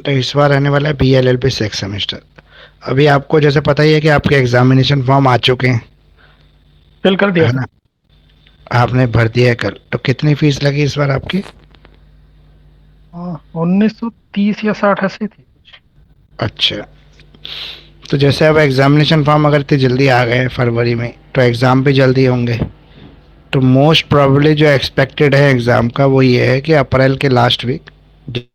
तो इस बार आने वाला है BLLB 6 सेमेस्टर। अभी आपको जैसे पता ही है कि आपके एग्जामिनेशन फॉर्म आ चुके हैं, फिल कर दिया है सर। ना? आपने भर दिया है कल, तो कितनी फीस लगी इस बार आपकी? 1930 या 60 ऐसे थी कुछ। अच्छा, तो जैसे अब एग्जामिनेशन फॉर्म अगर इतनी जल्दी आ गए फरवरी में, तो एग्ज़ाम भी जल्दी होंगे। तो मोस्ट प्रोबेबली जो एक्सपेक्टेड है एग्ज़ाम का वो ये है कि अप्रैल के लास्ट वीक,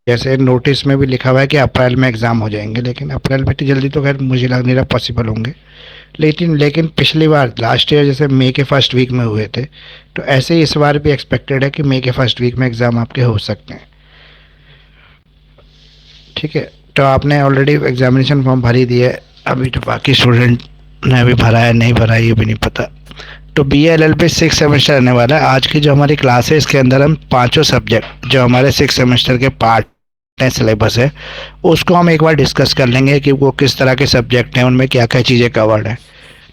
जैसे नोटिस में भी लिखा हुआ है कि अप्रैल में एग्ज़ाम हो जाएंगे, लेकिन अप्रैल में इतनी जल्दी तो खैर मुझे लग नहीं रहा पॉसिबल होंगे। लेकिन लेकिन पिछली बार लास्ट ईयर जैसे मई के फर्स्ट वीक में हुए थे, तो ऐसे ही इस बार भी एक्सपेक्टेड है कि मई के फर्स्ट वीक में एग्ज़ाम आपके हो सकते हैं। ठीक है, तो आपने ऑलरेडी एग्जामिनेशन फॉर्म भर ही दिया है, अभी तो बाकी स्टूडेंट ने अभी भरा है नहीं भरा है ये भी नहीं पता। तो BLLB 6 सेमेस्टर आने वाला है। आज की जो हमारी क्लास है इसके अंदर हम पांचों सब्जेक्ट जो हमारे 6 सेमेस्टर के पार्ट है, सिलेबस है, उसको हम एक बार डिस्कस कर लेंगे कि वो किस तरह के सब्जेक्ट हैं, उनमें क्या क्या चीज़ें कवर्ड हैं।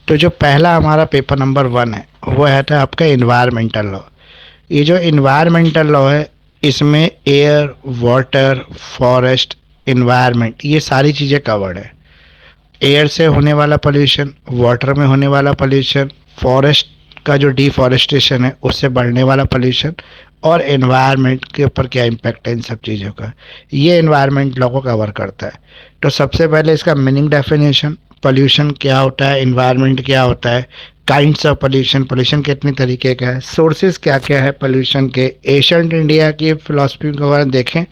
तो जो पहला हमारा पेपर नंबर 1 है वो है था आपका इन्वायरमेंटल लॉ। ये जो इन्वायरमेंटल लॉ है, इसमें एयर, वाटर, फॉरेस्ट, इन्वायरमेंट, ये सारी चीज़ें कवर्ड है। एयर से होने वाला पोल्यूशन, वाटर में होने वाला पोल्यूशन, फॉरेस्ट का जो डिफॉरेस्टेशन है उससे बढ़ने वाला पोल्यूशन, और एनवायरनमेंट के ऊपर क्या इम्पैक्ट है इन सब चीज़ों का, ये एनवायरनमेंट लॉ को कवर करता है। तो सबसे पहले इसका मीनिंग डेफिनेशन, पोल्यूशन क्या होता है, एनवायरनमेंट क्या होता है, काइंड्स ऑफ पोल्यूशन, पोल्यूशन कितने तरीके का है, सोर्सेज क्या क्या है पोल्यूशन के, एशियंट इंडिया की फिलॉसफी को अगर देखें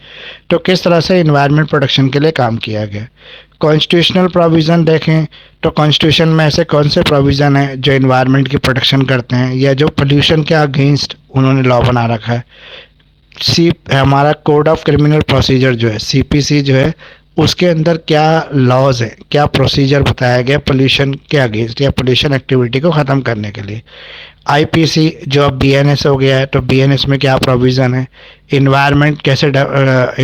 तो किस तरह से इन्वायरमेंट प्रोटेक्शन के लिए काम किया गया। कॉन्स्टिट्यूशनल प्रोविज़न देखें तो कॉन्स्टिट्यूशन में ऐसे कौन से प्रोविज़न हैं जो इन्वायरमेंट की प्रोटेक्शन करते हैं या जो पोल्यूशन के अगेंस्ट उन्होंने लॉ बना रखा है। सी हमारा कोड ऑफ क्रिमिनल प्रोसीजर जो है, CPC जो है, उसके अंदर क्या लॉज है, क्या प्रोसीजर बताया गया पोल्यूशन के अगेंस्ट या पोल्यूशन एक्टिविटी को ख़त्म करने के लिए। IPC जो अब BNS हो गया है, तो BNS में क्या प्रोविज़न है, इन्वायरमेंट कैसे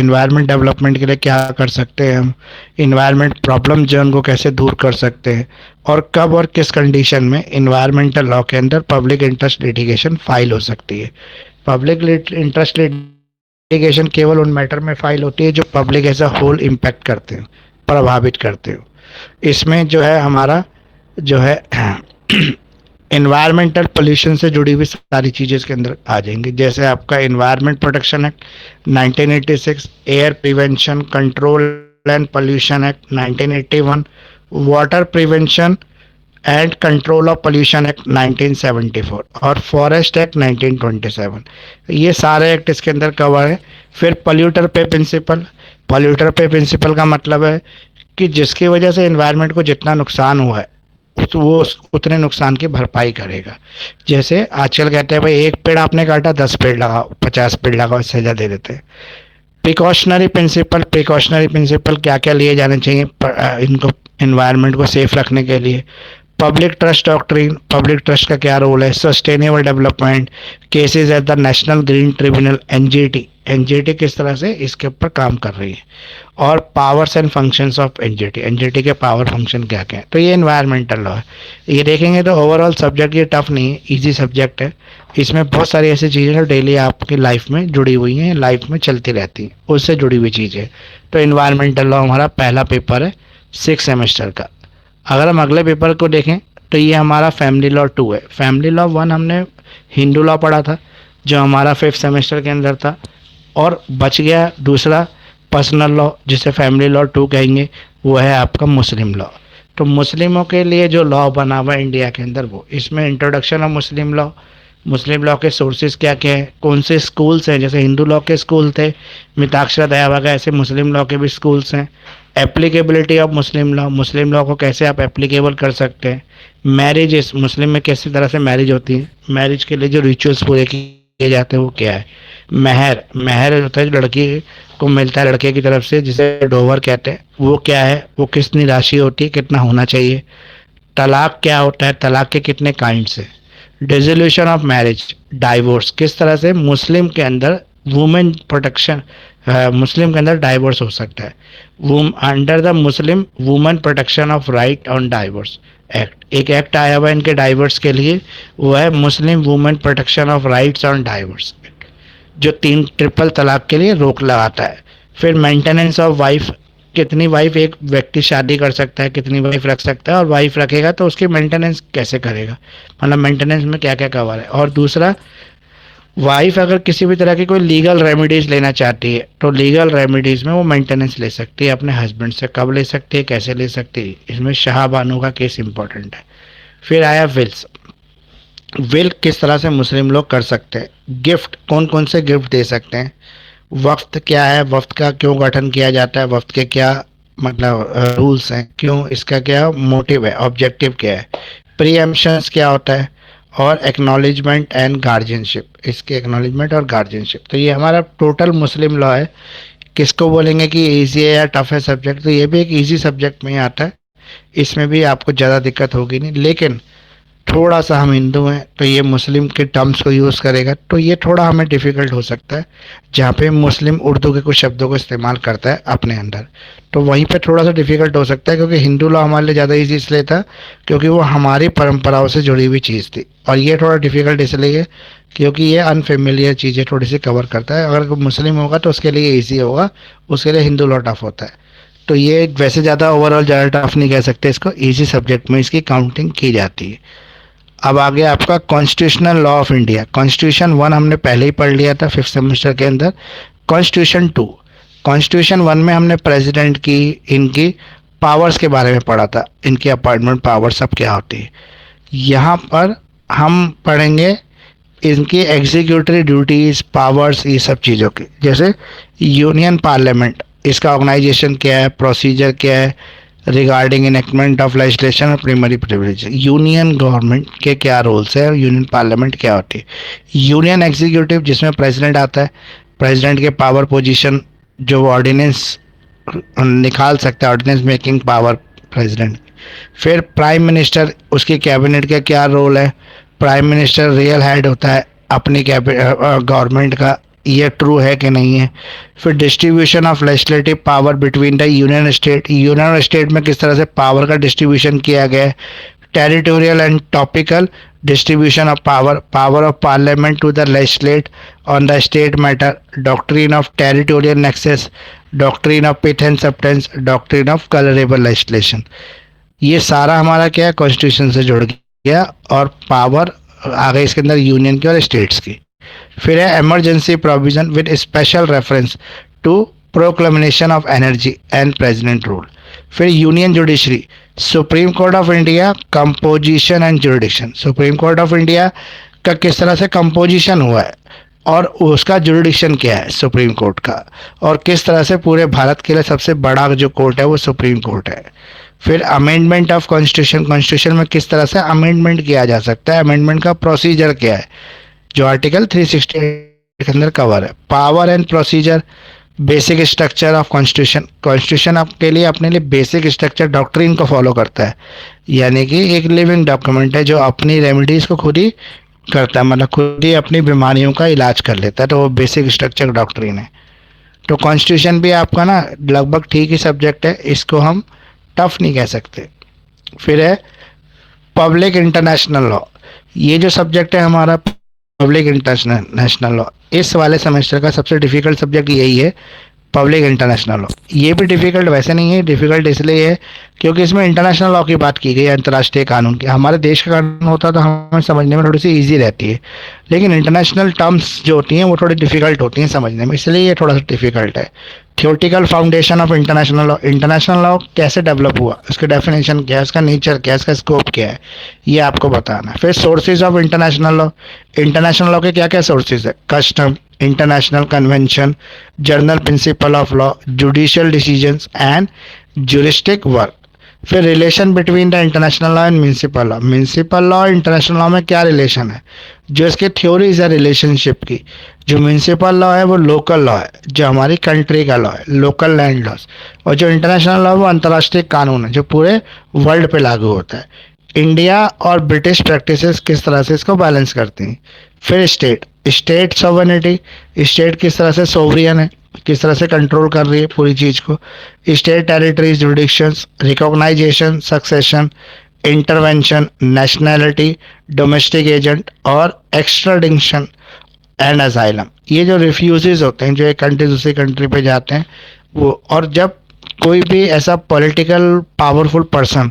इन्वायरमेंट डेवलपमेंट के लिए क्या कर सकते हैं हम, इन्वायरमेंट प्रॉब्लम जो है उनको कैसे दूर कर सकते हैं, और कब और किस कंडीशन में इन्वायरमेंटल लॉ के अंदर पब्लिक इंटरेस्ट लिटिगेशन फाइल हो सकती है। पब्लिक इंटरेस्ट लिटिगेशन केवल उन मैटर में फाइल होती है जो public as a whole impact करते हैं, प्रभावित करते हो। इसमें जो है हमारा जो है इन्वायरमेंटल पोल्यूशन से जुड़ी हुई सारी चीज़ें इसके अंदर आ जाएंगी, जैसे आपका environment protection act 1986, air prevention control and pollution act 1981, water prevention and control of pollution act 1974, और फॉरेस्ट एक्ट 1927। ये सारे एक्ट इसके अंदर कवर है। फिर पोल्यूटर पे प्रिंसिपल का मतलब है कि जिसकी वजह से इन्वायरमेंट को जितना नुकसान हुआ है तो वो उतने नुकसान की भरपाई करेगा। जैसे आजकल कहते हैं भाई एक पेड़ आपने काटा 10 पेड़ लगाओ, 50 पेड़ लगाओ, सजा दे देते हैं। प्रिकॉशनरी प्रिंसिपल क्या क्या लिए जाने चाहिए इनको इन्वायरमेंट को सेफ रखने के लिए। Public trust doctrine, public trust का क्या रोल है, sustainable development, cases at the national green tribunal NGT किस तरह से इसके ऊपर काम कर रही है, और powers and functions of NGT के पावर फंक्शन क्या क्या है। तो ये इन्वायरमेंटल लॉ है। ये देखेंगे तो ओवरऑल सब्जेक्ट ये टफ नहीं है, ईजी सब्जेक्ट है। इसमें बहुत सारी ऐसी चीज़ें जो डेली आपकी लाइफ में जुड़ी हुई हैं, लाइफ में चलती रहती हैं, उससे जुड़ी हुई चीज़ें। तो इन्वायरमेंटल लॉ हमारा पहला पेपर है 6 सेमेस्टर का। अगर हम अगले पेपर को देखें तो ये हमारा फैमिली लॉ 2 है। फैमिली लॉ 1 हमने हिंदू लॉ पढ़ा था जो हमारा 5th सेमेस्टर के अंदर था, और बच गया दूसरा पर्सनल लॉ जिसे फैमिली लॉ 2 कहेंगे, वो है आपका मुस्लिम लॉ। तो मुस्लिमों के लिए जो लॉ बना हुआ है इंडिया के अंदर, वो इसमें introduction of Muslim law, Muslim law के सोर्सेज क्या क्या है, कौन से स्कूल्स हैं, जैसे हिंदू लॉ के स्कूल थे मिताक्षरा दया वगैरह, ऐसे मुस्लिम लॉ के भी स्कूल्स हैं। एप्लीकेबिलिटी ऑफ मुस्लिम लॉ को कैसे आप एप्लीकेबल कर सकते हैं। मैरिज मुस्लिम में कैसी तरह से मैरिज होती है, मैरिज के लिए जो रिचुअल्स पूरे किए जाते हैं वो क्या है। महर होता है जो लड़की को मिलता है लड़के की तरफ से, जिसे डोवर कहते हैं, वो क्या है, वो कितनी राशि होती है, कितना होना चाहिए। तलाक क्या होता है, तलाक के कितने काइंड्स है। डिसोल्यूशन ऑफ मैरिज, डाइवोर्स किस तरह से मुस्लिम के अंदर वुमेन प्रोटेक्शन, मुस्लिम के अंदर डाइवोर्स हो सकता है। Under the Muslim women protection of right on divorce act, एक एक्ट आया हुआ है इनके डाइवोर्स के लिए, वो है Muslim women protection of rights on divorce, जो 3 ट्रिपल तलाक के लिए रोक लगाता है। फिर मेंटेनेंस ऑफ वाइफ कितनी वाइफ एक व्यक्ति शादी कर सकता है, कितनी वाइफ रख सकता है, और वाइफ रखेगा तो उसकी मेंटेनेंस कैसे करेगा, मतलब मेंटेनेंस में क्या क्या कवर है। और दूसरा, वाइफ अगर किसी भी तरह की कोई लीगल रेमेडीज लेना चाहती है तो लीगल रेमेडीज में वो मेंटेनेंस ले सकती है अपने हस्बैंड से। कब ले सकती है, कैसे ले सकती है, इसमें शाह बानो का केस इंपॉर्टेंट है। फिर आया विल्स। विल किस तरह से मुस्लिम लोग कर सकते हैं, गिफ्ट कौन कौन से गिफ्ट दे सकते हैं, वक्त क्या है, वक्त का क्यों गठन किया जाता है, वक्त के क्या मतलब रूल्स हैं, क्यों, इसका क्या मोटिव है, ऑब्जेक्टिव क्या है, प्रीएम्पशंस क्या होता है, और एक्नॉलेजमेंट एंड गार्जियनशिप, इसके एक्नॉलेजमेंट और गार्जियनशिप। तो ये हमारा टोटल मुस्लिम लॉ है। किसको बोलेंगे कि इजी है या टफ है सब्जेक्ट, तो ये भी एक इजी सब्जेक्ट में ही आता है, इसमें भी आपको ज़्यादा दिक्कत होगी नहीं। लेकिन थोड़ा सा हम हिंदू हैं तो ये मुस्लिम के टर्म्स को यूज़ करेगा तो ये थोड़ा हमें डिफ़िकल्ट हो सकता है, जहाँ पे मुस्लिम उर्दू के कुछ शब्दों को इस्तेमाल करता है अपने अंदर, तो वहीं पे थोड़ा सा डिफ़िकल्ट हो सकता है। क्योंकि हिंदू लॉ हमारे लिए ज़्यादा इजी इसलिए था क्योंकि वो हमारी परंपराओं से जुड़ी हुई चीज़ थी, और ये थोड़ा डिफ़िकल्ट इसलिए क्योंकि ये अनफेमिलियर चीज़ें थोड़ी सी कवर करता है। अगर मुस्लिम होगा तो उसके लिए ईजी होगा, उसके लिए हिंदू लॉ टफ होता है। तो ये वैसे ज़्यादा ओवरऑल ज़्यादा टफ नहीं कह सकते इसको, ईजी सब्जेक्ट में इसकी काउंटिंग की जाती है। अब आ गया आपका constitutional law of India. Constitution 1 हमने पहले ही पढ़ लिया था 5th सेमेस्टर के अंदर। कॉन्स्टिट्यूशन 2, कॉन्स्टिट्यूशन 1 में हमने प्रेसिडेंट की इनकी पावर्स के बारे में पढ़ा था, इनकी अपॉइंटमेंट पावर्स सब क्या होती है। यहाँ पर हम पढ़ेंगे इनकी एग्जीक्यूटिव ड्यूटीज पावर्स, ये सब चीज़ों की, जैसे यूनियन पार्लियामेंट, इसका ऑर्गेनाइजेशन क्या है, प्रोसीजर क्या है रिगार्डिंग इनेक्टमेंट ऑफ लेजिस्लेशन और प्राइमरी प्रिविलेज, यूनियन गवर्नमेंट के क्या रोल्स है और यूनियन पार्लियामेंट क्या होती है। यूनियन एग्जीक्यूटिव जिसमें प्रेसिडेंट आता है, प्रेसिडेंट के पावर पोजीशन, जो ऑर्डिनेंस निकाल सकता है, ऑर्डिनेंस मेकिंग पावर प्रेसिडेंट। फिर प्राइम मिनिस्टर, उसकी कैबिनेट का क्या रोल है, प्राइम मिनिस्टर रियल हेड होता है अपनी गवर्नमेंट का, ये ट्रू है कि नहीं है। फिर distribution of legislative power between the union state, union state में किस तरह से पावर का डिस्ट्रीब्यूशन किया गया है। Territorial and topical distribution of power, power of parliament to the legislate on the state matter, doctrine of territorial nexus, doctrine of pith and substance, doctrine of colourable legislation. ये सारा हमारा क्या है, constitution से जुड़ गया, और पावर आ गई इसके अंदर यूनियन की और स्टेट्स की। फिर है emergency provision with special reference to proclamation of energy and president rule. फिर union judiciary, supreme court of India, composition and jurisdiction. Supreme court of India का किस तरह से कंपोजिशन हुआ है और उसका जुरिडिक्शन क्या है सुप्रीम कोर्ट का, और किस तरह से पूरे भारत के लिए सबसे बड़ा जो कोर्ट है वो सुप्रीम कोर्ट है। फिर अमेंडमेंट ऑफ कॉन्स्टिट्यूशन, कॉन्स्टिट्यूशन में किस तरह से अमेंडमेंट किया जा सकता है, अमेंडमेंट का प्रोसीजर क्या है, जो आर्टिकल 368 के अंदर कवर है। Power and procedure, basic structure of constitution, constitution आपके लिए अपने लिए बेसिक स्ट्रक्चर डॉक्ट्रिन को फॉलो करता है, यानी कि एक लिविंग डॉक्यूमेंट है जो अपनी रेमेडीज को खुद ही करता है, मतलब खुद ही अपनी बीमारियों का इलाज कर लेता है, तो वो बेसिक स्ट्रक्चर डॉक्ट्रिन है। तो कॉन्स्टिट्यूशन भी आपका ना लगभग ठीक ही सब्जेक्ट है, इसको हम टफ नहीं कह सकते। फिर है पब्लिक इंटरनेशनल लॉ, ये जो सब्जेक्ट है हमारा पब्लिक इंटरनेशनल लॉ, इस वाले सेमेस्टर का सबसे डिफ़िकल्ट सब्जेक्ट यही है, पब्लिक इंटरनेशनल लॉ। ये भी डिफ़िकल्ट वैसे नहीं है, डिफ़िकल्ट इसलिए है क्योंकि इसमें इंटरनेशनल लॉ की बात की गई है, अंतर्राष्ट्रीय कानून की। हमारे देश का कानून होता तो हमें समझने में थोड़ी सी ईजी रहती है, लेकिन इंटरनेशनल टर्म्स जो होती हैं वो थोड़ी डिफ़िकल्ट होती हैं समझने में, इसलिए ये थोड़ा सा डिफ़िकल्ट है। Theoretical foundation of international law, international law कैसे डेवलप हुआ, उसका डेफिनेशन क्या है, उसका नेचर क्या है, उसका स्कोप क्या है, ये आपको बताना है। फिर sources of international law, international law के क्या क्या सोर्सेज है, custom, international convention, general principle of law, judicial decisions and juristic work. फिर relation between the international law and municipal law, municipal law international law में क्या relation है, जो इसकी थ्योरीज है रिलेशनशिप की। जो म्यूनसिपल लॉ है वो लोकल लॉ है, जो हमारी कंट्री का लॉ है, लोकल लैंड लॉस, और जो इंटरनेशनल लॉ है वो अंतर्राष्ट्रीय कानून है जो पूरे वर्ल्ड पे लागू होता है। इंडिया और ब्रिटिश प्रैक्टिसेस किस तरह से इसको बैलेंस करती हैं। फिर स्टेट, स्टेट सॉवरेनिटी, स्टेट किस तरह से सोवरियन है, किस तरह से कंट्रोल कर रही है पूरी चीज़ को। State territories, jurisdictions, recognisation, succession, intervention, nationality, domestic agent और एक्स्ट्राडिक्शन एंड असाइलम। ये जो रिफ्यूजेज होते हैं, जो एक कंट्री दूसरी कंट्री पे जाते हैं वो, और जब कोई भी ऐसा पॉलिटिकल पावरफुल पर्सन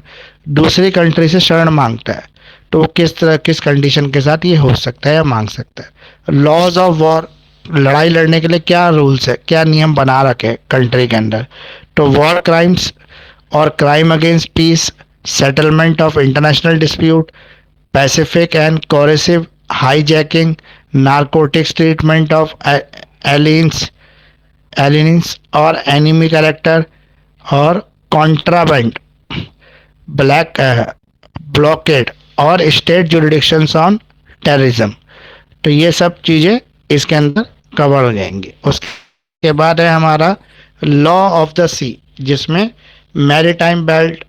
दूसरी कंट्री से शरण मांगता है तो वो किस तरह किस कंडीशन के साथ ये हो सकता है या मांग सकता है। लॉज ऑफ वॉर, लड़ाई लड़ने के लिए क्या रूल्स है, क्या नियम बना रखे कंट्री के अंदर। तो वॉर क्राइम्स और crime against peace, settlement of international dispute, pacific and coercive hijacking, narcotics treatment of aliens और एनिमी कैरेक्टर, और कॉन्ट्राबैंड, ब्लैक ब्लॉकेड और स्टेट जुरिडिक्शंस ऑन टेररिज्म। तो ये सब चीज़ें इसके अंदर कवर हो जाएंगी। उसके बाद है हमारा लॉ ऑफ द सी, जिसमें maritime belt,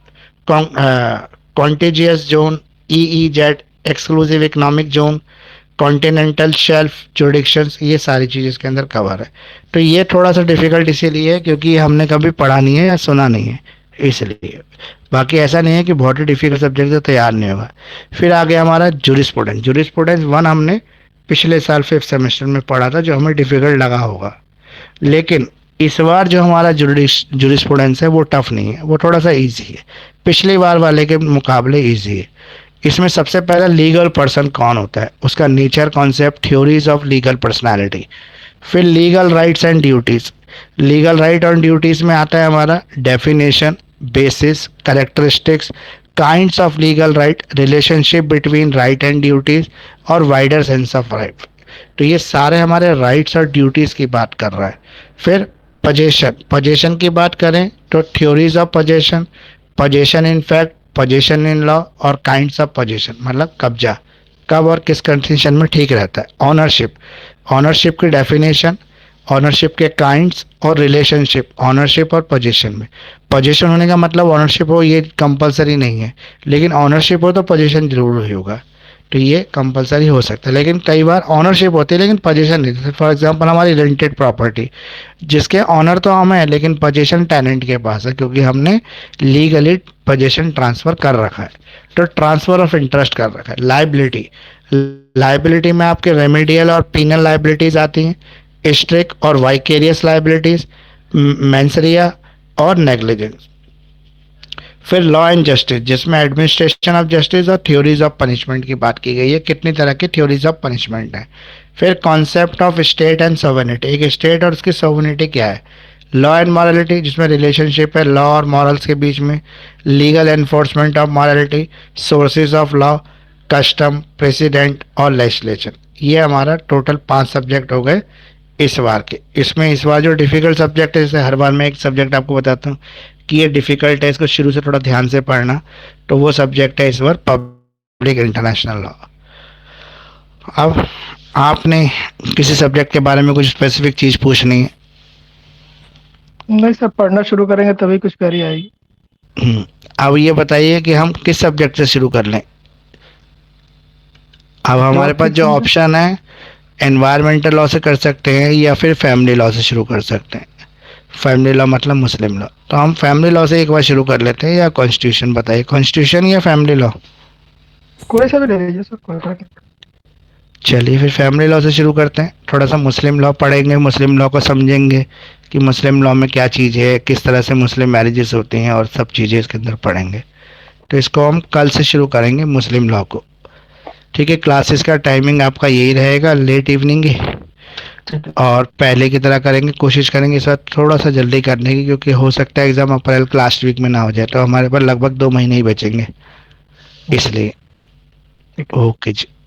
contiguous zone, EEZ, exclusive economic zone, continental shelf jurisdictions, ये सारी चीज़ इसके अंदर कवर है। तो ये थोड़ा सा डिफ़िकल्ट इसीलिए है क्योंकि हमने कभी पढ़ा नहीं है या सुना नहीं है, इसलिए। बाकी ऐसा नहीं है कि बहुत ही डिफ़िकल्ट सब्जेक्ट तो तैयार नहीं होगा। फिर आ गया हमारा जूरिस्प्रूडेंस। जूरिस्प्रूडेंस 1 हमने पिछले साल 5th सेमेस्टर में पढ़ा था, जो हमें डिफ़िकल्ट लगा होगा। लेकिन इस बार जो हमारा जूरिस्प्रूडेंस है वो टफ नहीं है, वो थोड़ा सा ईजी है, पिछली बार वाले के मुकाबले ईजी है। इसमें सबसे पहला लीगल पर्सन कौन होता है, उसका nature, concept, theories of legal personality. फिर legal rights and duties. Legal right और ड्यूटीज़ में आता है हमारा definition, basis, characteristics, kinds of legal right, relationship between right and duties और वाइडर सेंस ऑफ राइट। तो ये सारे हमारे राइट्स और ड्यूटीज़ की बात कर रहा है। फिर पजेशन की बात करें तो theories of possession, possession in fact, possession in law और काइंड्स ऑफ पजेशन, मतलब कब्जा कब और किस कंडीशन में ठीक रहता है। ऑनरशिप की डेफिनेशन, ऑनरशिप के काइंड्स और रिलेशनशिप ऑनरशिप और पोजीशन में। पोजीशन होने का मतलब ऑनरशिप हो ये कंपलसरी नहीं है, लेकिन ऑनरशिप हो तो पोजीशन जरूर ही होगा। तो ये कंपलसरी हो सकता है, लेकिन कई बार ऑनरशिप होती है लेकिन पोजीशन नहीं होती। फॉर एग्जांपल हमारी रेंटेड प्रॉपर्टी, जिसके ऑनर तो हम हैं लेकिन पोजीशन टेनेंट के पास है, क्योंकि हमने लीगली पोजीशन ट्रांसफ़र कर रखा है। तो ट्रांसफ़र ऑफ इंटरेस्ट कर रखा है। लाइबिलिटी में आपके रेमेडियल और पीनल लाइबिलिटीज़ आती हैं, स्ट्रिक और वाइकेरियस लाइबिलिटीज़, मेंसरिया और नेग्लिजेंस। फिर लॉ एंड जस्टिस, जिसमें एडमिनिस्ट्रेशन ऑफ जस्टिस और थ्योरीज ऑफ पनिशमेंट की बात की गई है, कितनी तरह की थ्योरीज ऑफ पनिशमेंट है। फिर concept of state and sovereignty, एक स्टेट और उसकी सोवरेनिटी क्या है। लॉ एंड मॉरलिटी, जिसमें रिलेशनशिप है लॉ और मॉरल्स के बीच में। Legal enforcement of morality, sources of law, custom, president और लेजिस्लेशन। ये हमारा टोटल 5 सब्जेक्ट हो गए इस बार के। इसमें इस बार जो डिफ़िकल्ट सब्जेक्ट है, जैसे हर बार मैं एक सब्जेक्ट आपको बताता हूँ कि ये डिफ़िकल्ट है, इसको शुरू से थोड़ा ध्यान से पढ़ना, तो वो सब्जेक्ट है इस बार पब्लिक इंटरनेशनल लॉ। अब आपने किसी सब्जेक्ट के बारे में कुछ स्पेसिफिक चीज़ पूछनी है? नहीं सर, पढ़ना शुरू करेंगे तभी कुछ क्वेरी आएगी। अब ये बताइए कि हम किस सब्जेक्ट से शुरू कर लें। अब हमारे पास जो ऑप्शन है, एनवायरमेंटल लॉ से कर सकते हैं या फिर फैमिली लॉ से शुरू कर सकते हैं। फैमिली लॉ मतलब मुस्लिम लॉ, तो हम फैमिली लॉ से एक बार शुरू कर लेते हैं, या कॉन्स्टिट्यूशन बताइए, कॉन्स्टिट्यूशन या फैमिली लॉ? कोई सा भी ले लीजिए सर, कोई फर्क नहीं। चलिए फिर फैमिली लॉ से शुरू करते हैं। थोड़ा सा मुस्लिम लॉ पढ़ेंगे, मुस्लिम लॉ को समझेंगे कि मुस्लिम लॉ में क्या चीज़ है, किस तरह से मुस्लिम मैरिजेस होती हैं और सब चीज़ें इसके अंदर पढ़ेंगे। तो इसको हम कल से शुरू करेंगे मुस्लिम लॉ को। ठीक है, क्लासेस का टाइमिंग आपका यही रहेगा, लेट इवनिंग ही, और पहले की तरह करेंगे, कोशिश करेंगे इस बार थोड़ा सा जल्दी करने की, क्योंकि हो सकता है एग्ज़ाम अप्रैल के लास्ट वीक में ना हो जाए, तो हमारे पास लगभग 2 महीने ही बचेंगे, इसलिए। ओके जी।